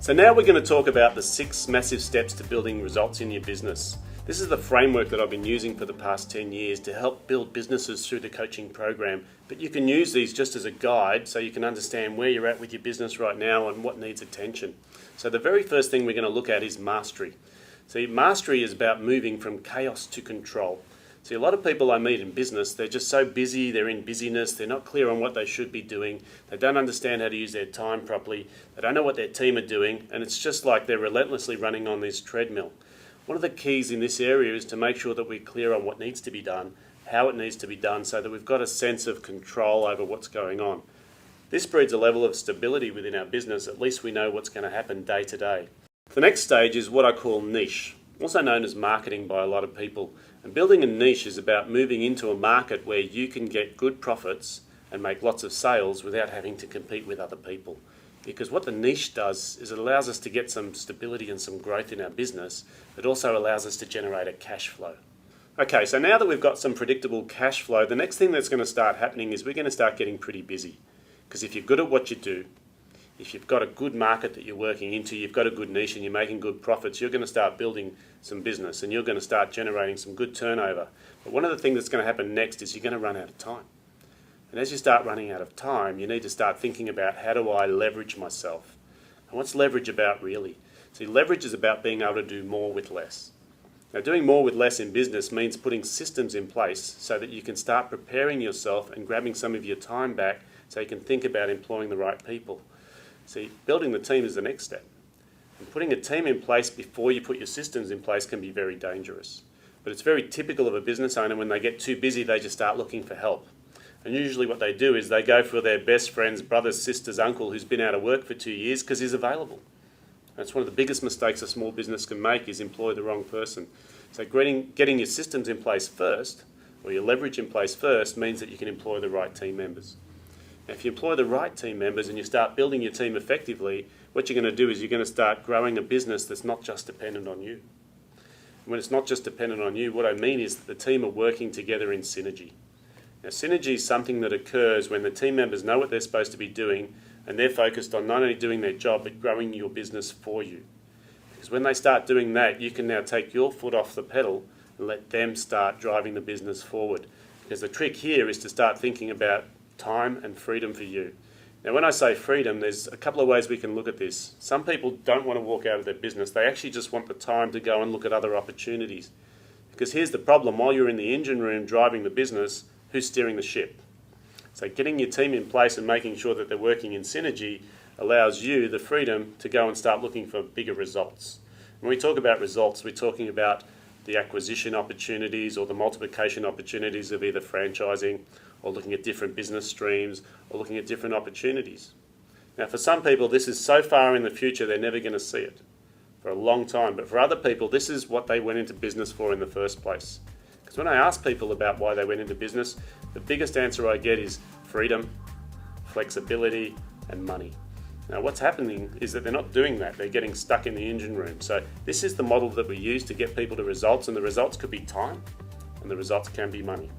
So now we're going to talk about the 6 massive steps to building results in your business. This is the framework that I've been using for the past 10 years to help build businesses through the coaching program. But you can use these just as a guide so you can understand where you're at with your business right now and what needs attention. So the very first thing we're going to look at is mastery. See, mastery is about moving from chaos to control. See, a lot of people I meet in business, they're just so busy, they're in busyness, they're not clear on what they should be doing, they don't understand how to use their time properly, they don't know what their team are doing, and it's just like they're relentlessly running on this treadmill. One of the keys in this area is to make sure that we're clear on what needs to be done, how it needs to be done, so that we've got a sense of control over what's going on. This breeds a level of stability within our business. At least we know what's going to happen day to day. The next stage is what I call niche, also known as marketing by a lot of people. And building a niche is about moving into a market where you can get good profits and make lots of sales without having to compete with other people. Because what the niche does is it allows us to get some stability and some growth in our business. It also allows us to generate a cash flow. Okay, so now that we've got some predictable cash flow, the next thing that's going to start happening is we're going to start getting pretty busy. Because if you're good at what you do, if you've got a good market that you're working into, you've got a good niche and you're making good profits, you're going to start building some business and you're going to start generating some good turnover. But one of the things that's going to happen next is you're going to run out of time. And as you start running out of time, you need to start thinking about, how do I leverage myself? And what's leverage about really? See, leverage is about being able to do more with less. Now, doing more with less in business means putting systems in place so that you can start preparing yourself and grabbing some of your time back so you can think about employing the right people. See, building the team is the next step. And putting a team in place before you put your systems in place can be very dangerous. But it's very typical of a business owner. When they get too busy, they just start looking for help. And usually what they do is they go for their best friend's brother, sister's uncle who's been out of work for 2 years because he's available. That's one of the biggest mistakes a small business can make, is employ the wrong person. So getting your systems in place first, or your leverage in place first, means that you can employ the right team members. Now, if you employ the right team members and you start building your team effectively, what you're going to do is you're going to start growing a business that's not just dependent on you. And when it's not just dependent on you, what I mean is that the team are working together in synergy. Now, synergy is something that occurs when the team members know what they're supposed to be doing and they're focused on not only doing their job but growing your business for you. Because when they start doing that, you can now take your foot off the pedal and let them start driving the business forward. Because the trick here is to start thinking about time and freedom for you. Now, when I say freedom, there's a couple of ways we can look at this. Some people don't want to walk out of their business. They actually just want the time to go and look at other opportunities. Because here's the problem: while you're in the engine room driving the business, who's steering the ship? So getting your team in place and making sure that they're working in synergy allows you the freedom to go and start looking for bigger results. When we talk about results, we're talking about the acquisition opportunities or the multiplication opportunities of either franchising or looking at different business streams or looking at different opportunities. Now, for some people, this is so far in the future they're never going to see it for a long time. But for other people, this is what they went into business for in the first place. Because when I ask people about why they went into business, the biggest answer I get is freedom, flexibility, and money. Now, what's happening is that they're not doing that. They're getting stuck in the engine room. So this is the model that we use to get people to results, and the results could be time, and the results can be money.